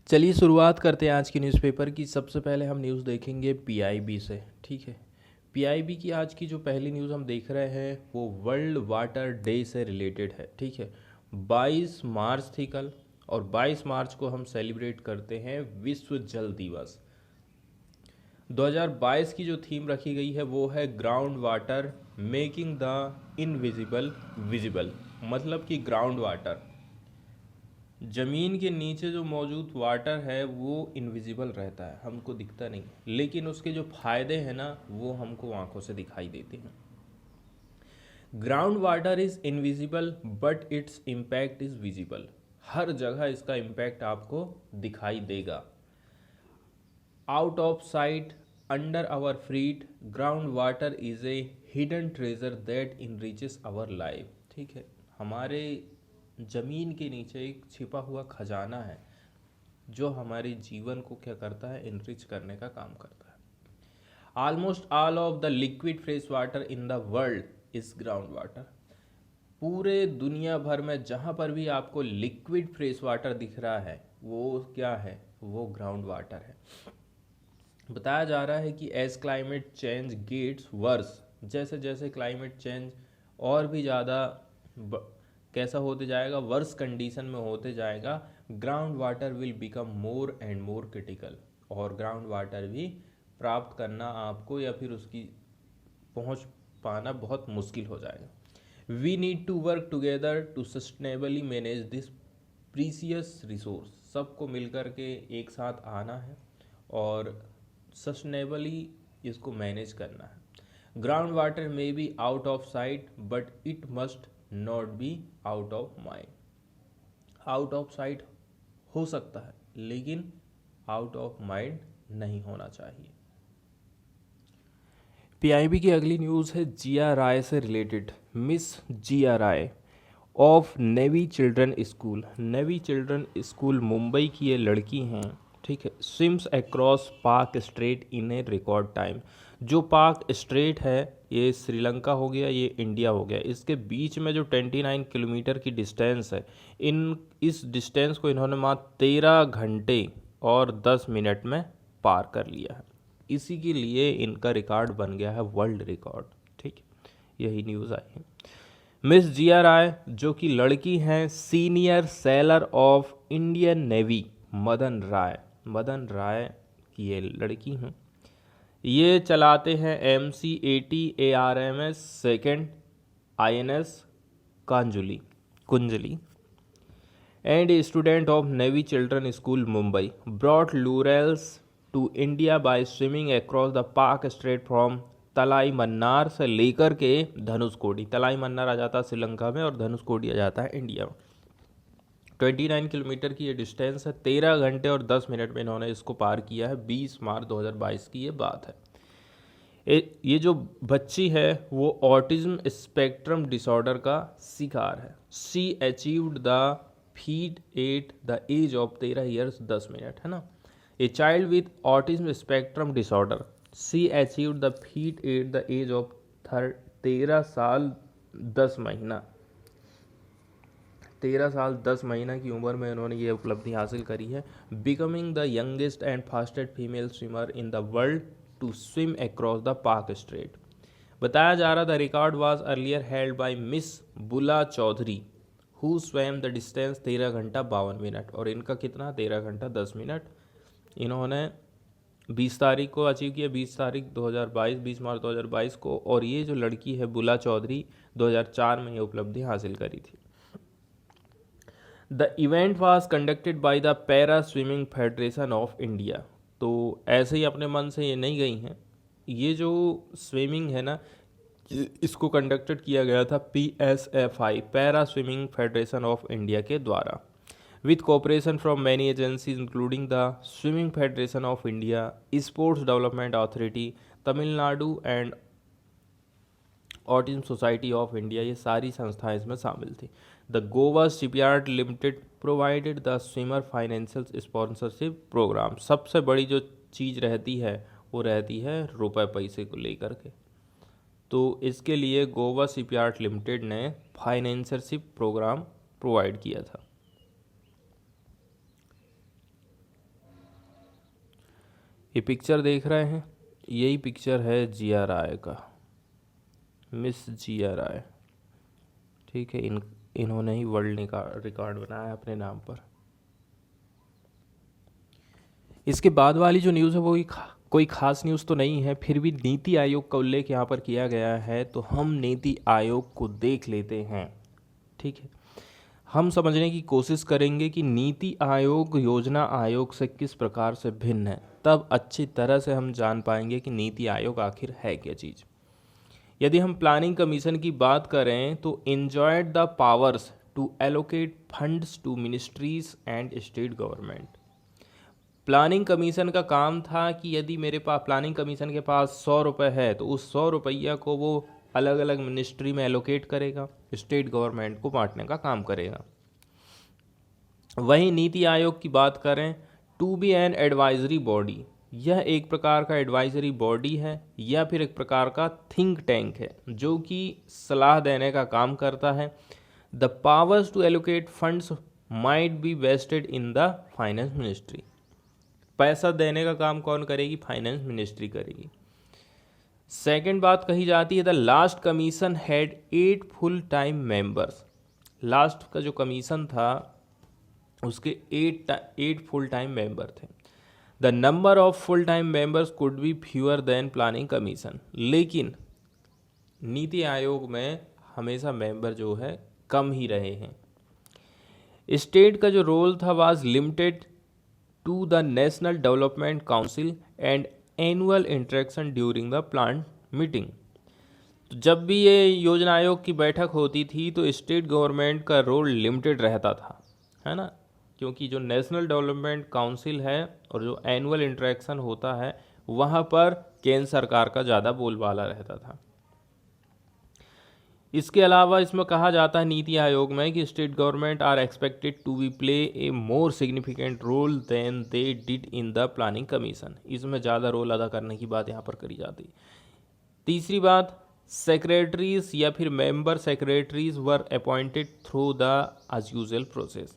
चलिए शुरुआत करते हैं आज की न्यूज़पेपर की। सबसे पहले हम न्यूज़ देखेंगे पीआईबी से। ठीक है, पीआईबी की आज की जो पहली न्यूज़ हम देख रहे हैं वो वर्ल्ड वाटर डे से रिलेटेड है। ठीक है, 22 मार्च थी कल, और 22 मार्च को हम सेलिब्रेट करते हैं विश्व जल दिवस। 2022 की जो थीम रखी गई है वो है ground water making the invisible visible. मतलब कि ग्राउंड वाटर, ज़मीन के नीचे जो मौजूद वाटर है वो इनविजिबल रहता है, हमको दिखता नहीं, लेकिन उसके जो फायदे हैं ना वो हमको आंखों से दिखाई देते हैं। Ground water is invisible but its impact is visible. हर जगह इसका इम्पैक्ट आपको दिखाई देगा। Out of sight under our feet, ground water is a hidden treasure that enriches our life. ठीक है, हमारे ज़मीन के नीचे एक छिपा हुआ खजाना है जो हमारे जीवन को क्या करता है, इनरिच करने का काम करता है। Almost all of the liquid fresh water in the world is ground water. पूरे दुनिया भर में जहाँ पर भी आपको लिक्विड फ्रेश वाटर दिख रहा है वो क्या है, वो ग्राउंड वाटर है। बताया जा रहा है कि as climate change gets worse, जैसे जैसे क्लाइमेट चेंज और भी ज़्यादा कैसा होते जाएगा, वर्स कंडीशन में होते जाएगा, ground water will become more and more critical. और ग्राउंड वाटर भी प्राप्त करना आपको या फिर उसकी पहुंच पाना बहुत मुश्किल हो जाएगा। We need to work together to sustainably manage this precious resource. सबको मिलकर के एक साथ आना है और सस्टेनेबली इसको मैनेज करना है। Ground water may be out of site but it must not be out of mind. Out of site हो सकता है लेकिन आउट ऑफ माइंड नहीं होना चाहिए। पीआईबी की अगली न्यूज़ है जिया राय से related. Miss Jiya Rai of navy children School, Navy children school Mumbai की ये लड़की हैं। ठीक है, swims across Palk strait in a record time. जो पाक स्ट्रेट है ये श्रीलंका हो गया, ये इंडिया हो गया, इसके बीच में जो 29 किलोमीटर की डिस्टेंस है, इस डिस्टेंस को इन्होंने मात्र 13 घंटे और 10 मिनट में पार कर लिया है। इसी के लिए इनका रिकॉर्ड बन गया है वर्ल्ड रिकॉर्ड। ठीक है, यही न्यूज़ आई है। मिस जिया राय जो कि लड़की हैं senior sailor of Indian navy Madan Rai की ये लड़की हैं। ये चलाते हैं MC-80 ARMS second INS Kunjali and student of navy children school Mumbai brought laurels to India by swimming across the Palk strait from Talaimannar से लेकर के धनुषकोडी। तलाई मन्नार आ जाता है श्रीलंका में और धनुषकोडी आ जाता है इंडिया में। 29 किलोमीटर की ये डिस्टेंस है, 13 घंटे और 10 मिनट में इन्होंने इसको पार किया है। 20 मार्च 2022 की ये बात है। ये जो बच्ची है वो ऑटिज्म स्पेक्ट्रम डिसऑर्डर का शिकार है। She achieved the feat at the age of 13 years 10 minute, है ना। A child with autism spectrum disorder, she achieved the feat at the age of 13 साल 10 महीना। 13 साल 10 महीना की उम्र में उन्होंने ये उपलब्धि हासिल करी है। Becoming the youngest and fastest female swimmer in the world to swim across the Palk strait. बताया जा रहा था record was earlier held by miss Bula Chaudhary who swam the distance 13 घंटा 52 मिनट। और इनका कितना, 13 घंटा 10 मिनट इन्होंने 20 तारीख को अचीव किया, 20 तारीख 2022, 20 मार्च 2022 को। और ये जो लड़की है बुला चौधरी 2004 में ये उपलब्धि हासिल करी थी। The event was conducted by the para swimming federation of India. तो ऐसे ही अपने मन से ये नहीं गई हैं, ये जो स्विमिंग है ना इसको कंडक्टेड किया गया था PSFI para swimming federation of India के द्वारा with cooperation from many agencies including the swimming federation of India, sports development authority, Tamil Nadu and autism society of India. ये सारी संस्थाएं इसमें शामिल थी। The Goa shipyard limited provided the swimmer financial sponsorship program. सबसे बड़ी जो चीज़ रहती है वो रहती है रुपए पैसे को लेकर के। तो इसके लिए गोवा शिपयार्ड लिमिटेड ने फाइनेंसरशिप प्रोग्राम प्रोवाइड किया था। ये पिक्चर देख रहे हैं, यही पिक्चर है जिया राय का, मिस जिया राय। ठीक है, इन्होंने ही वर्ल्ड रिकॉर्ड बनाया अपने नाम पर। इसके बाद वाली जो न्यूज़ है वो कोई खास न्यूज़ तो नहीं है, फिर भी नीति आयोग का उल्लेख यहाँ पर किया गया है, तो हम नीति आयोग को देख लेते हैं। ठीक है, हम समझने की कोशिश करेंगे कि नीति आयोग योजना आयोग से किस प्रकार से भिन्न है, तब अच्छी तरह से हम जान पाएंगे कि नीति आयोग आखिर है क्या चीज़। यदि हम प्लानिंग कमीशन की बात करें तो enjoyed the powers to allocate funds to ministries and state government। Planning commission का काम था कि यदि मेरे पास प्लानिंग कमीशन के पास 100 रुपये है तो उस 100 रुपया को वो अलग अलग मिनिस्ट्री में एलोकेट करेगा, स्टेट गवर्नमेंट को बांटने का काम करेगा। वहीं नीति आयोग की बात करें, to be an advisory body, यह एक प्रकार का एडवाइजरी बॉडी है या फिर एक प्रकार का थिंक टैंक है जो कि सलाह देने का काम करता है। The powers to allocate funds might be vested in the finance ministry. पैसा देने का काम कौन करेगी? फाइनेंस मिनिस्ट्री करेगी। सेकेंड बात कही जाती है, the last commission had 8 full time members. Last का जो कमीशन था उसके 8 फुल टाइम मेंबर थे। The number of full time members could be fewer than planning commission. लेकिन नीति आयोग में हमेशा मेंबर जो है कम ही रहे हैं। स्टेट का जो रोल था was limited to the national development council and annual interaction during the plan meeting. तो जब भी ये योजना आयोग की बैठक होती थी तो स्टेट गवर्नमेंट का रोल लिमिटेड रहता था, है ना, क्योंकि जो नेशनल डेवलपमेंट काउंसिल है और जो एनुअल इंटरेक्शन होता है वहाँ पर केंद्र सरकार का ज़्यादा बोलबाला रहता था। इसके अलावा इसमें कहा जाता है नीति आयोग में कि state government are expected to be play a more significant role than they did in the planning commission. इसमें ज़्यादा रोल अदा करने की बात यहाँ पर करी जाती है। तीसरी बात, सेक्रेटरीज या फिर member secretaries were appointed through the as usual process.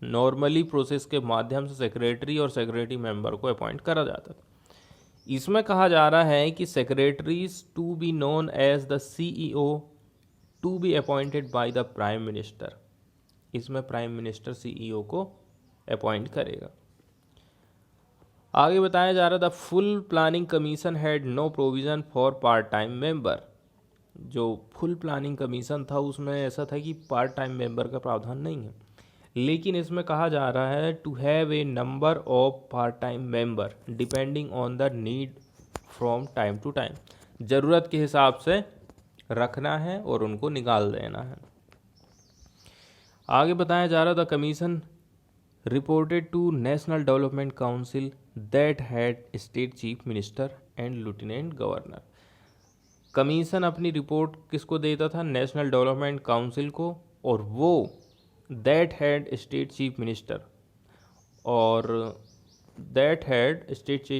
Normally process के माध्यम से सेक्रेटरी और सेक्रेटरी मेंबर को अपॉइंट करा जाता था। इसमें कहा जा रहा है कि secretaries to be known as the CEO to be appointed by the prime minister. इसमें प्राइम मिनिस्टर सीईओ को अपॉइंट करेगा। आगे बताया जा रहा, the full planning commission had no provision for part time member. जो फुल प्लानिंग कमीशन था उसमें ऐसा था कि पार्ट टाइम मेंबर का प्रावधान नहीं है, लेकिन इसमें कहा जा रहा है to have a number of part time member depending on the need from time to time. ज़रूरत के हिसाब से रखना है और उनको निकाल देना है। आगे बताया जा रहा, the commission reported to national development council that had state chief minister and lieutenant governor. Commission अपनी रिपोर्ट किसको देता था? नेशनल डेवलपमेंट काउंसिल को, और वो that had state chief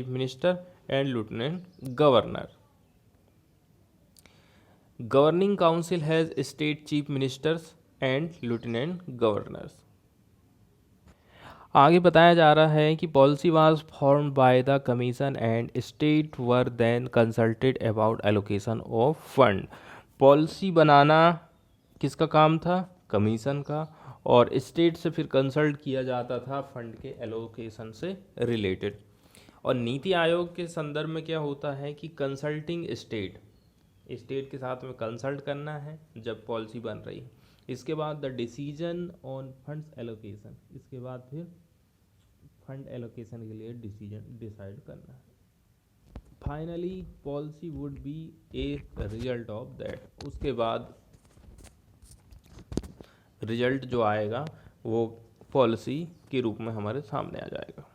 minister and lieutenant governor. Governing council has state chief ministers and lieutenant governors. आगे बताया जा रहा है कि policy was formed by the commission and state were then consulted about allocation of fund. Policy बनाना किसका काम था? Commission का, और स्टेट से फिर कंसल्ट किया जाता था फंड के एलोकेशन से रिलेटेड। और नीति आयोग के संदर्भ में क्या होता है कि कंसल्टिंग स्टेट के साथ में कंसल्ट करना है जब पॉलिसी बन रही है। इसके बाद the decision on funds allocation, इसके बाद फिर फंड एलोकेशन के लिए डिसाइड करना है। Finally policy would be a result of that. उसके बाद रिजल्ट जो आएगा वो पॉलिसी के रूप में हमारे सामने आ जाएगा।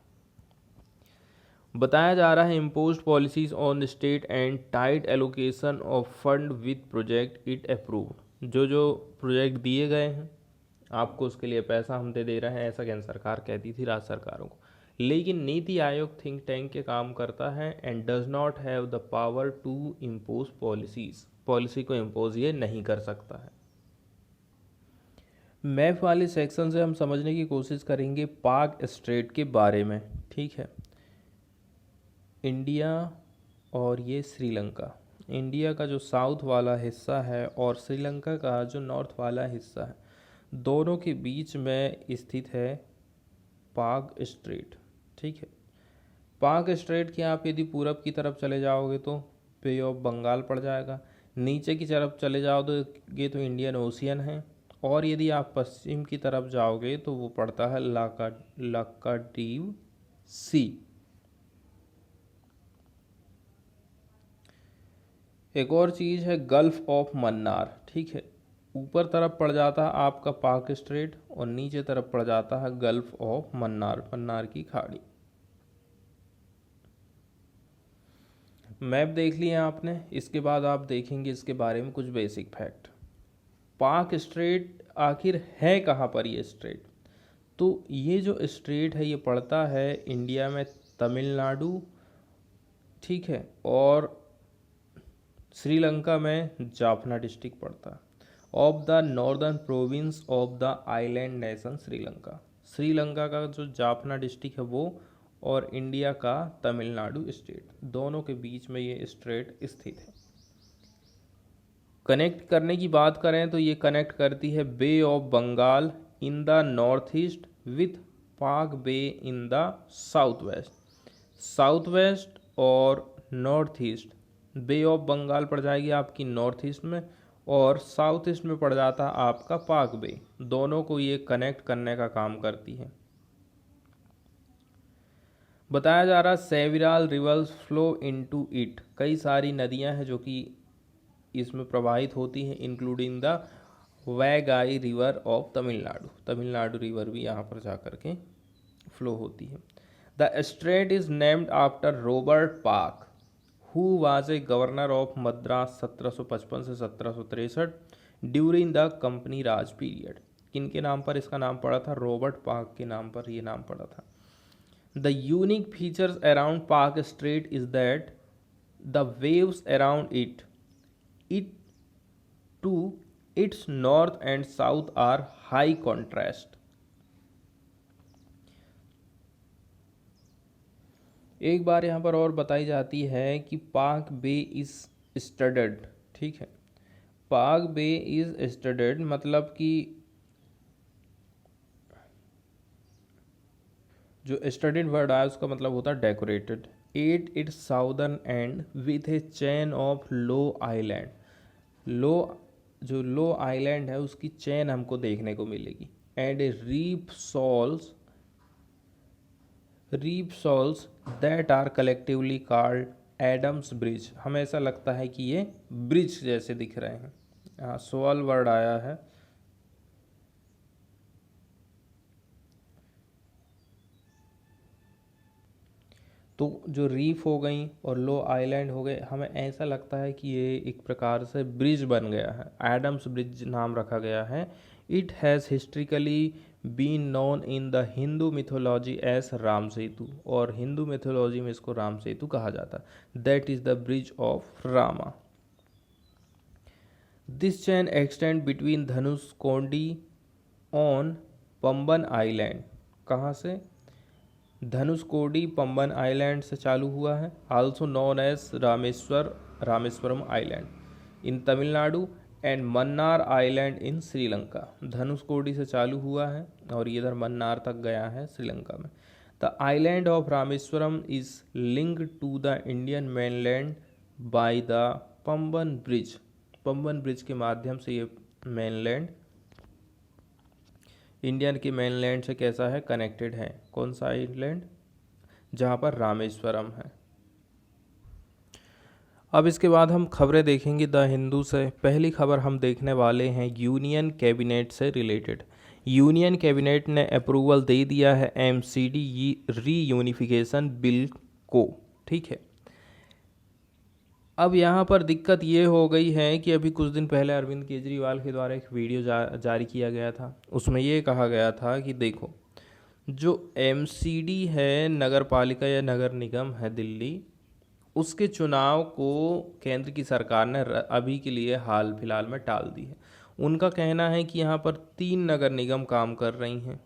बताया जा रहा है imposed policies on state and tight allocation of fund with project it approve. जो प्रोजेक्ट दिए गए हैं आपको उसके लिए पैसा हम दे रहे हैं, ऐसा केंद्र सरकार कहती थी राज्य सरकारों को। लेकिन नीति आयोग थिंक टैंक के काम करता है and does not have the power to impose policies. Policy को इम्पोज ये नहीं कर सकता है। मैप वाले सेक्शन से हम समझने की कोशिश करेंगे पाक स्ट्रेट के बारे में। ठीक है, इंडिया और ये श्रीलंका, इंडिया का जो साउथ वाला हिस्सा है और श्रीलंका का जो नॉर्थ वाला हिस्सा है, दोनों के बीच में स्थित है पाक स्ट्रेट। ठीक है, पाक स्ट्रेट के आप यदि पूरब की तरफ चले जाओगे तो बे ऑफ बंगाल पड़ जाएगा, नीचे की तरफ चले जाओगे तो इंडियन ओशियन है, और यदि आप पश्चिम की तरफ जाओगे तो वो पड़ता है लाक्षाद्वीप सी। एक और चीज़ है गल्फ ऑफ मन्नार। ठीक है, ऊपर तरफ पड़ जाता है आपका पाक स्ट्रेट और नीचे तरफ पड़ जाता है गल्फ ऑफ मन्नार, मन्नार की खाड़ी। मैप देख लिया आपने, इसके बाद आप देखेंगे इसके बारे में कुछ बेसिक फैक्ट। पाक स्ट्रेट आखिर है कहाँ पर ये स्ट्रेट? तो ये जो स्ट्रेट है ये पड़ता है इंडिया में तमिलनाडु, ठीक है, और श्रीलंका में जाफना डिस्ट्रिक्ट पड़ता है, of the northern province of the island nation Sri Lanka. Sri Lanka का जो जाफना डिस्ट्रिक्ट है वो, और इंडिया का तमिलनाडु स्टेट, दोनों के बीच में ये स्ट्रेट स्थित है। कनेक्ट करने की बात करें तो ये कनेक्ट करती है bay of Bengal in the north east with Palk bay in the south west. South west और north east, bay of Bengal पड़ जाएगी आपकी नॉर्थ ईस्ट में, और साउथ ईस्ट में पड़ जाता है आपका पाक बे। दोनों को ये कनेक्ट करने का काम करती है। बताया जा रहा several reverse flow into it, कई सारी नदियां हैं जो कि इसमें प्रवाहित होती हैं, including the Vaigai river of Tamil Nadu. Tamil Nadu river भी यहाँ पर जाकर के फ्लो होती है। The strait is named after Robert Palk who was a governor of Madras 1755 से 1763 during the company Raj period. किनके नाम पर इसका नाम पड़ा था? रॉबर्ट पार्क के नाम पर ये नाम पड़ा था। The unique features around park straight is that the waves around it to its north and south are high contrast। एक बार यहाँ पर और बताई जाती है कि पाक बे इज स्टडेड। ठीक है, पाक बे इज स्टडेड मतलब कि जो स्टडेड वर्ड आया उसका मतलब होता है decorated. At its southern and with A chain of low island. जो लो आइलैंड है उसकी चेन हमको देखने को मिलेगी। And a reef shoals that are collectively called Adam's bridge. हमें ऐसा लगता है कि ये ब्रिज जैसे दिख रहे हैं। यहाँ सॉल वर्ड आया है। तो जो रीफ हो गई और लो आइलैंड हो गए, हमें ऐसा लगता है कि ये एक प्रकार से ब्रिज बन गया है। एडम्स ब्रिज नाम रखा गया है। It has historically been known in the Hindu mythology as Ram Setu, और हिंदू मिथोलॉजी में इसको राम सेतु कहा जाता है। That is the bridge of Rama. This chain extend between Dhanushkodi on Pamban island. कहाँ से? धनुषकोडी पंबन आइलैंड से चालू हुआ है। Also known as Rameswaram island in Tamil Nadu and Mannar island in Sri Lanka. Dhanushkodi से चालू हुआ है और ये इधर मन्नार तक गया है श्रीलंका में। The island of Rameswaram is linked to the Indian mainland by the Pamban bridge. Pamban bridge के माध्यम से ये मेनलैंड इंडियन के मेनलैंड से कैसा है? कनेक्टेड है। कौन सा आइलैंड? जहाँ पर रामेश्वरम है। अब इसके बाद हम खबरें देखेंगे द हिंदू से। पहली खबर हम देखने वाले हैं यूनियन कैबिनेट से रिलेटेड। यूनियन कैबिनेट ने अप्रूवल दे दिया है एमसीडी रीयूनिफिकेशन बिल को। ठीक है, अब यहाँ पर दिक्कत ये हो गई है कि अभी कुछ दिन पहले अरविंद केजरीवाल के द्वारा एक वीडियो जारी किया गया था। उसमें ये कहा गया था कि देखो, जो एमसीडी है, नगर पालिका या नगर निगम है दिल्ली, उसके चुनाव को केंद्र की सरकार ने अभी के लिए हाल फिलहाल में टाल दी है। उनका कहना है कि यहाँ पर 3 नगर निगम काम कर रही हैं,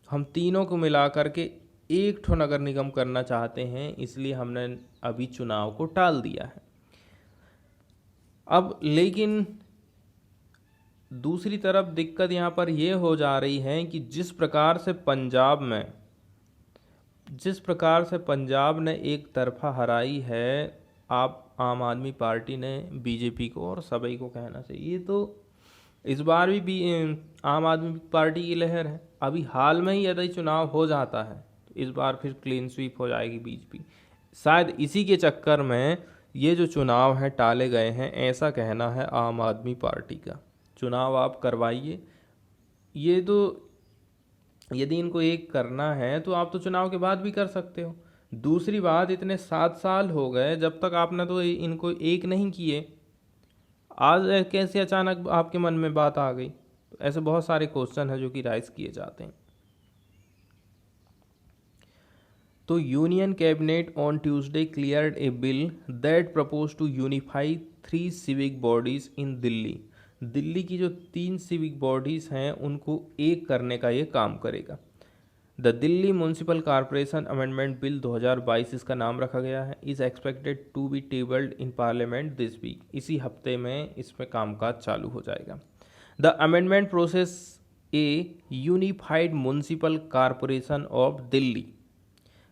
हम तीनों को मिला करके एक ठो नगर निगम करना चाहते हैं, इसलिए हमने अभी चुनाव को टाल दिया है। अब लेकिन दूसरी तरफ दिक्कत यहाँ पर यह हो जा रही है कि जिस प्रकार से पंजाब ने एक तरफा हराई है आप आम आदमी पार्टी ने बीजेपी को, और सभी को कहना चाहिए, तो इस बार भी आम आदमी पार्टी की लहर है। अभी हाल में ही यदि चुनाव हो जाता है तो इस बार फिर क्लीन स्वीप हो जाएगी बीजेपी। शायद इसी के चक्कर में ये जो चुनाव हैं टाले गए हैं, ऐसा कहना है आम आदमी पार्टी का। चुनाव आप करवाइए, ये तो यदि इनको एक करना है तो आप तो चुनाव के बाद भी कर सकते हो। दूसरी बात, इतने 7 साल हो गए जब तक आपने तो इनको एक नहीं किए, आज कैसे अचानक आपके मन में बात आ गई? तो ऐसे बहुत सारे क्वेश्चन हैं जो कि राइज किए जाते हैं। तो union cabinet on Tuesday cleared a bill that propose to unify 3 civic bodies in Delhi. Delhi की जो 3 सिविक बॉडीज हैं उनको एक करने का ये काम करेगा। The Delhi municipal corporation amendment bill 2022 इसका नाम रखा गया है, is expected to be tabled in parliament this week. इसी हफ्ते में इसमें कामकाज चालू हो जाएगा। The amendment process a unified municipal corporation of Delhi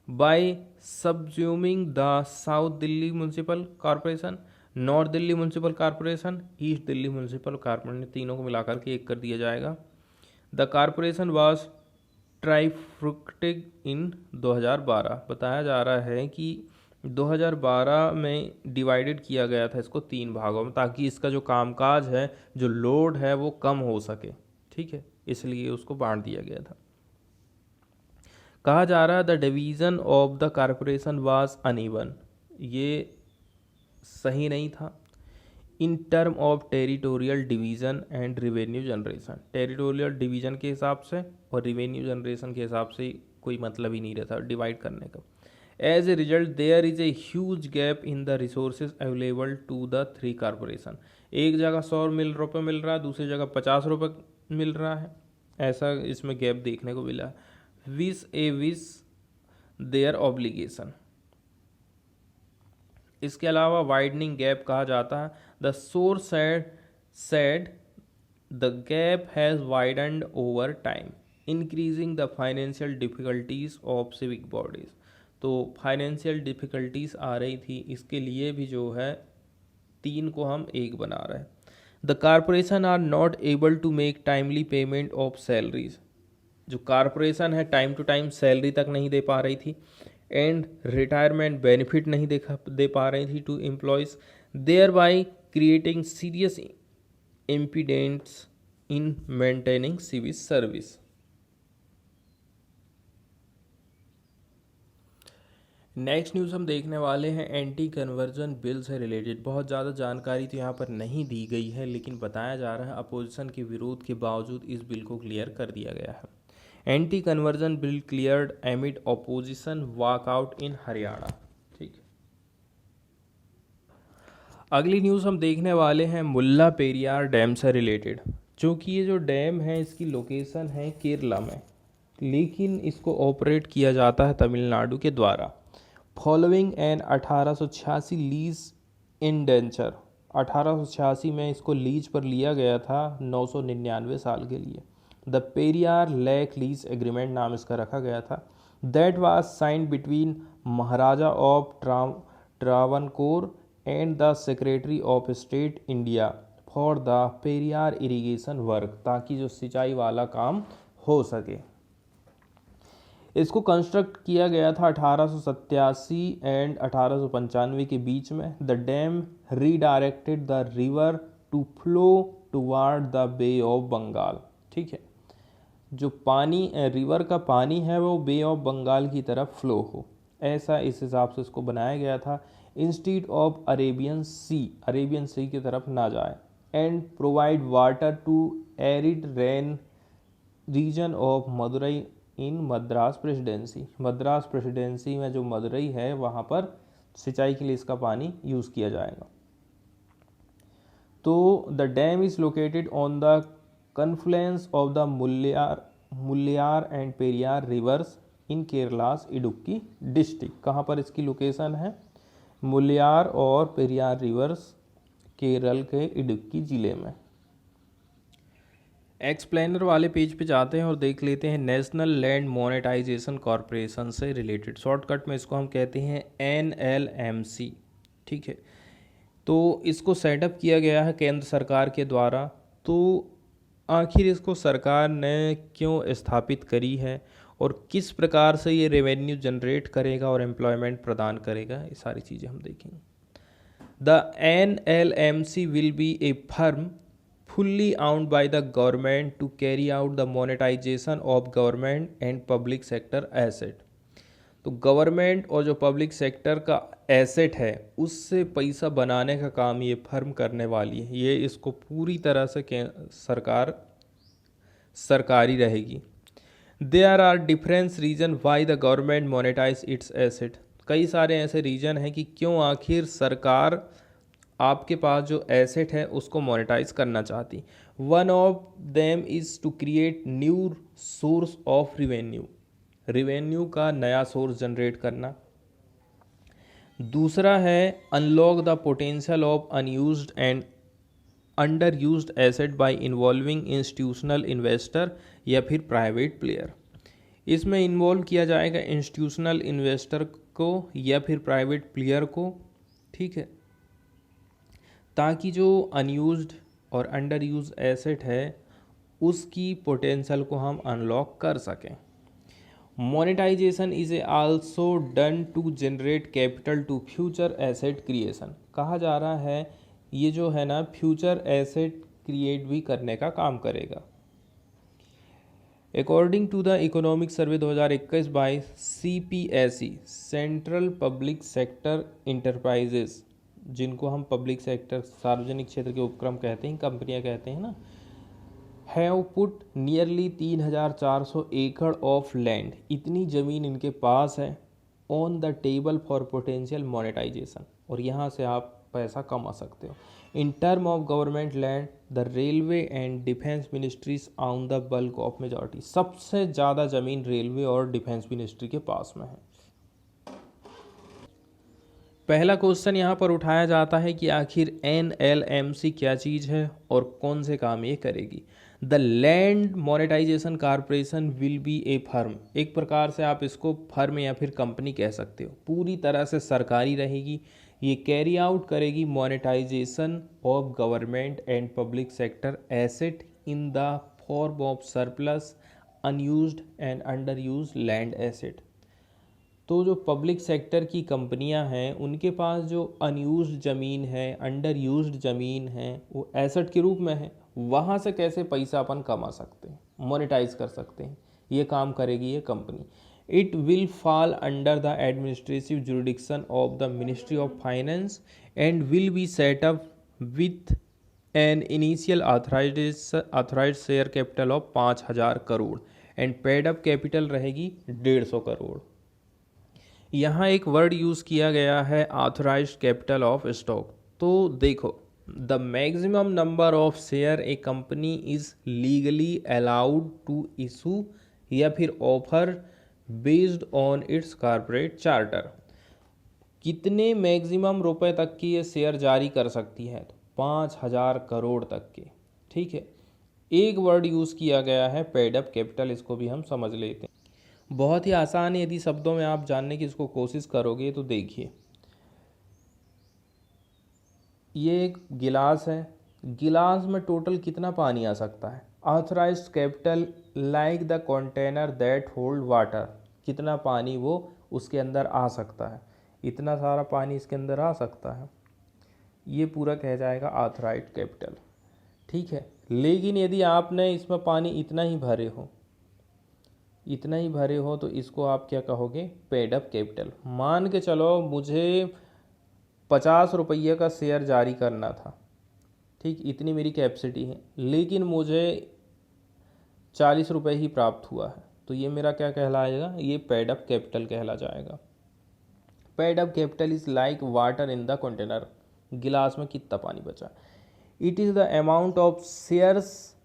by subsuming the south Delhi municipal corporation, north Delhi municipal corporation, east Delhi municipal corporation, तीनों को मिलाकर के एक कर दिया जाएगा। द कॉरपोरेशन वाज ट्राइफ्रुक्टिग इन 2012। बताया जा रहा है कि 2012 में डिवाइडेड किया गया था इसको 3 भागों में, ताकि इसका जो कामकाज है, जो लोड है, वो कम हो सके। ठीक है, इसलिए उसको बांट दिया गया था। कहा जा रहा है the division of the corporation was uneven, ये सही नहीं था। इन term of territorial division and revenue generation, territorial division के हिसाब से और रिवेन्यू जनरेशन के हिसाब से कोई मतलब ही नहीं रहता डिवाइड करने का। As a result there is a huge gap in the resources available to the 3 corporation. एक जगह 100 रुपये मिल रहा है, दूसरी जगह 50 रुपये मिल रहा है, ऐसा इसमें गैप देखने को मिला। विस देयर ऑब्लिगेशन, इसके अलावा वाइडनिंग गैप कहा जाता है। The source said the gap has widened over time, increasing the financial difficulties of civic bodies। तो फाइनेंशियल डिफ़िकल्टीज आ रही थी, इसके लिए भी जो है 3 को हम एक बना रहे हैं। The corporation are not able to make timely payment of salaries, जो कॉरपोरेशन है टाइम टू टाइम सैलरी तक नहीं दे पा रही थी, एंड रिटायरमेंट बेनिफिट नहीं दे पा रही थी to employees, thereby creating serious impediments in maintaining civil service. Next news हम देखने वाले हैं एंटी कन्वर्जन बिल से रिलेटेड। बहुत ज़्यादा जानकारी तो यहाँ पर नहीं दी गई है, लेकिन बताया जा रहा है अपोजिशन के विरोध के बावजूद इस बिल को क्लियर कर दिया गया है। Anti conversion bill cleared amid opposition walkout in Haryana. ठीक है, अगली न्यूज़ हम देखने वाले हैं मुल्ला पेरियार डैम से रिलेटेड। जो कि ये जो डैम है इसकी लोकेशन है केरला में, लेकिन इसको ऑपरेट किया जाता है तमिलनाडु के द्वारा। फॉलोइंग एन 1886 लीज इंडेंचर, 1886 में इसको लीज पर लिया गया था 999 साल के लिए। The Periyar lake lease agreement नाम इसका रखा गया था। That was signed between Maharaja of Travancore and the secretary of state India for the Periyar irrigation work, ताकि जो सिंचाई वाला काम हो सके। इसको कंस्ट्रक्ट किया गया था 1887 एंड 1895 के बीच में। The dam redirected the river to flow toward the Bay of Bengal. ठीक है, जो पानी रिवर का पानी है वो बे ऑफ बंगाल की तरफ फ्लो हो, ऐसा इस हिसाब से इसको बनाया गया था। इंस्टीड ऑफ अरेबियन सी की तरफ ना जाए। And provide water to arid rain region of Madurai in Madras Presidency. Madras Presidency में जो मदुरई है वहाँ पर सिंचाई के लिए इसका पानी यूज़ किया जाएगा। तो the dam is located on the confluence of the Mullayar and Periyar rivers in Kerala's Idukki district. कहाँ पर इसकी लोकेशन है? मुलियार और पेरियार रिवर्स केरल के इडुक्की ज़िले में। एक्सप्लेनर वाले पेज पे जाते हैं और देख लेते हैं नेशनल लैंड मोनेटाइजेशन कॉरपोरेशन से रिलेटेड, शॉर्टकट में इसको हम कहते हैं NLMC। ठीक है, तो इसको सेटअप किया गया है केंद्र सरकार के द्वारा। तो आखिर इसको सरकार ने क्यों स्थापित करी है और किस प्रकार से ये रेवेन्यू जनरेट करेगा और एम्प्लॉयमेंट प्रदान करेगा, ये सारी चीज़ें हम देखेंगे। The NLMC will be a firm fully owned by the government to carry out the monetization of government and public sector asset। तो गवर्नमेंट और जो पब्लिक सेक्टर का एसेट है उससे पैसा बनाने का काम ये फर्म करने वाली है। ये इसको पूरी तरह से सरकारी रहेगी। There are difference reason why the government monetise its asset. कई सारे ऐसे रीजन हैं कि क्यों आखिर सरकार आपके पास जो एसेट है उसको मोनेटाइज करना चाहती। One of them is to create new source of revenue का नया सोर्स जनरेट करना। दूसरा है unlock the potential of unused and under used asset by involving institutional investor या फिर प्राइवेट प्लेयर। इसमें इन्वॉल्व किया जाएगा इंस्टीट्यूशनल इन्वेस्टर को या फिर प्राइवेट प्लेयर को। ठीक है, ताकि जो अनयूज्ड और अंडर यूज एसेट है उसकी पोटेंशियल को हम अनलॉक कर सकें। Monetisation is also done to generate capital to future asset creation. कहा जा रहा है ये जो है ना फ्यूचर एसेट क्रिएट भी करने का काम करेगा। According to the economic survey 2021 by CPSE central public sector enterprises, जिनको हम पब्लिक सेक्टर सार्वजनिक क्षेत्र के उपक्रम कहते हैं, कंपनियां कहते हैं ना, हैव पुट नियरली 3400 एकड़ ऑफ लैंड, इतनी ज़मीन इनके पास है, on the table for potential monetisation, और यहाँ से आप पैसा कमा सकते हो। In term of government land the railway and defence ministries on the bulk of majority. सबसे ज़्यादा ज़मीन रेलवे और डिफेंस मिनिस्ट्री के पास में है। पहला क्वेश्चन यहाँ पर उठाया जाता है कि आखिर NLMC क्या चीज़ है और कौन से काम ये करेगी। The land monetisation corporation will be a firm. एक प्रकार से आप इसको फर्म या फिर कंपनी कह सकते हो, पूरी तरह से सरकारी रहेगी। ये कैरी आउट करेगी monetisation of government and public sector asset in the form of surplus unused and under used land asset. तो जो पब्लिक सेक्टर की कंपनियां हैं उनके पास जो अनयूज्ड ज़मीन है, अंडर यूज्ड ज़मीन है, वो एसेट के रूप में है, वहाँ से कैसे पैसा अपन कमा सकते हैं, मोनेटाइज कर सकते हैं, ये काम करेगी ये company. It will fall under the administrative jurisdiction of the ministry of finance and will be set up with an initial authorised share capital of 5000 crore and paid up capital रहेगी 150 करोड़। यहाँ एक वर्ड यूज़ किया गया है authorised capital of stock. तो देखो, the maximum number of share a company is legally allowed to issue या फिर offer based on its corporate charter. कितने मैक्सिमम रुपए तक की ये शेयर जारी कर सकती है? तो 5000 करोड़ तक के। ठीक है, एक वर्ड यूज़ किया गया है पेड अप कैपिटल, इसको भी हम समझ लेते हैं। बहुत ही आसान है, यदि शब्दों में आप जानने की इसको कोशिश करोगे तो देखिए, ये एक गिलास है, गिलास में टोटल कितना पानी आ सकता है? Authorised capital like the container that hold water, कितना पानी वो उसके अंदर आ सकता है, इतना सारा पानी इसके अंदर आ सकता है, ये पूरा कह जाएगा ऑथराइज्ड कैपिटल। ठीक है, लेकिन यदि आपने इसमें पानी इतना ही भरे हो तो इसको आप क्या कहोगे? Paid up capital. मान के चलो मुझे 50 रुपये का शेयर जारी करना था, ठीक, इतनी मेरी कैपेसिटी है, लेकिन मुझे 40 रुपये ही प्राप्त हुआ है, तो ये मेरा क्या कहलाएगा? ये पेड अप कैपिटल कहला जाएगा। Paid up capital is like water in the container, गिलास में कितना पानी बचा। It is the amount of shares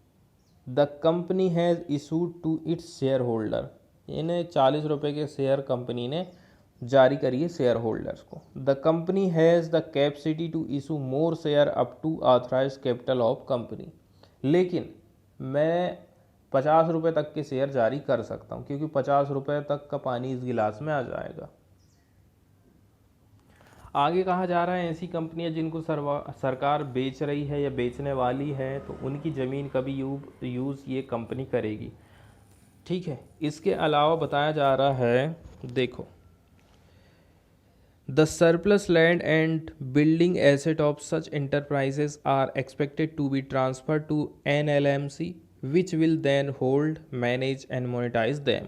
the company has issued to its share holder. इन्हें 40 रुपये के शेयर कंपनी ने जारी करिए शेयर होल्डर्स को। The company has the capacity to issue more share up to authorise capital of company, लेकिन मैं 50 रुपये तक के शेयर जारी कर सकता हूँ, क्योंकि 50 रुपये तक का पानी इस गिलास में आ जाएगा। आगे कहा जा रहा है ऐसी कंपनियां जिनको सरकार बेच रही है या बेचने वाली है, तो उनकी ज़मीन कभी यूज़ ये कंपनी करेगी। ठीक है, इसके अलावा बताया जा रहा है, देखो, the surplus land and building asset of such enterprises are expected to be transfer to NLMC which will then hold, manage and monetise them.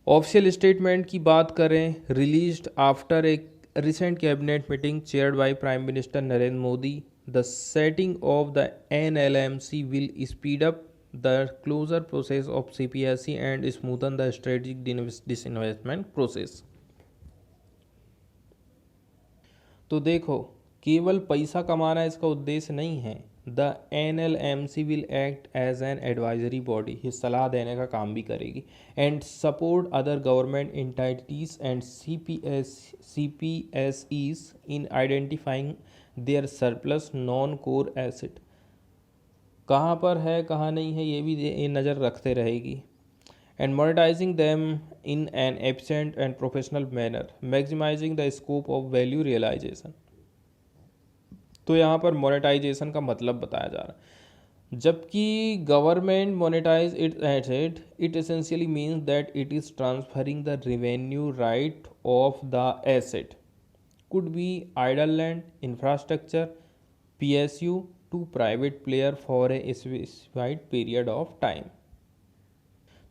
Official statement की बात करें, released after a recent cabinet meeting chaired by prime minister Narendra Modi, the setting of the NLMC will speed up the closure process of CPSE and smoothen the strategic disinvestment process. तो देखो, केवल पैसा कमाना इसका उद्देश्य नहीं है। The NLMC will act as an advisory body, ये सलाह देने का काम भी करेगी, and support other government entities and CPSEs in identifying their surplus non core asset. कहाँ पर है कहाँ नहीं है ये भी नज़र रखते रहेगी, and monetizing them in an efficient and professional manner, maximizing the scope of value realization। तो यहाँ पर मोनेटाइजेशन का मतलब बताया जा रहा है। जबकि government monetise its asset, it essentially means that it is transferring the revenue right of the asset, could be idle land, infrastructure, PSU to private player for a specified period of time.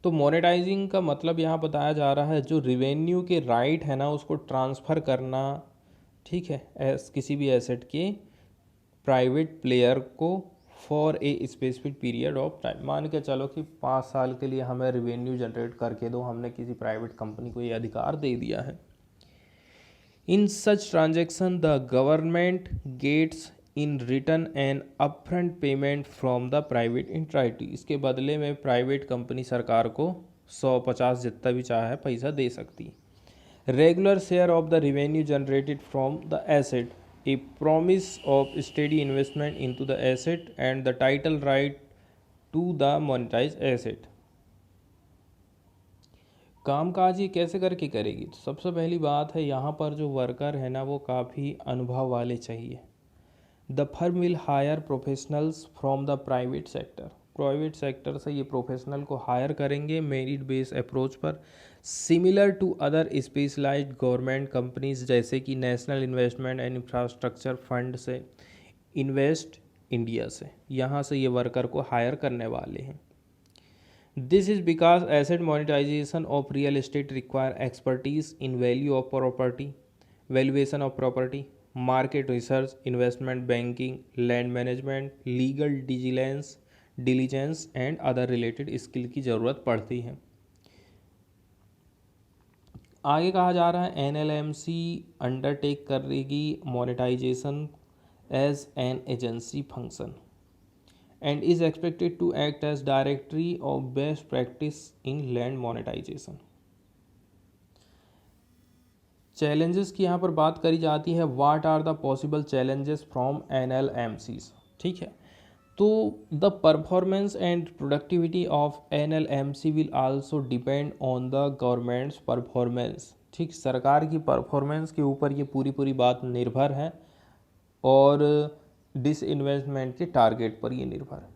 तो monetising का मतलब यहाँ बताया जा रहा है जो revenue के राइट है ना उसको ट्रांसफ़र करना, ठीक है, किसी भी एसेट के प्राइवेट प्लेयर को for a specific period of time. मान के चलो कि 5 साल के लिए हमें रिवेन्यू जनरेट करके दो, हमने किसी प्राइवेट कंपनी को ये अधिकार दे दिया है। In such transaction the government gets in return an upfront payment from the private entity. इसके बदले में प्राइवेट कंपनी सरकार को 150 जितना भी चाहे पैसा दे सकती। Regular share of the revenue generated from the asset, a promise of steady investment into the asset and the title right to the monetise asset. कामकाज ये कैसे करके करेगी? तो सबसे पहली बात है यहाँ पर जो वर्कर है ना वो काफ़ी अनुभव वाले चाहिए। The firm will hire professionals from the private sector, private sector से ये प्रोफेशनल को हायर करेंगे मेरिट बेस अप्रोच पर, similar to other specialised government companies जैसे कि national investment and infrastructure fund से, इन्वेस्ट इंडिया से, यहाँ से ये वर्कर को हायर करने वाले हैं। This is because asset monetisation of real estate require expertise in value of property, valuation of property, market research, investment banking, land management, legal diligence and other related skill की ज़रूरत पड़ती है। आगे कहा जा रहा है NLMC अंडरटेक करेगी monetisation as an agency function and is expected to act as directory of best practice in land monetisation. Challenges की यहाँ पर बात करी जाती है, what are the possible challenges from NLMCs। ठीक है, तो the performance and productivity of NLMC will also depend on the government's performance. ठीक, सरकार की परफॉर्मेंस के ऊपर ये पूरी बात निर्भर है और डिसइन्वेस्टमेंट के टारगेट पर ये निर्भर है।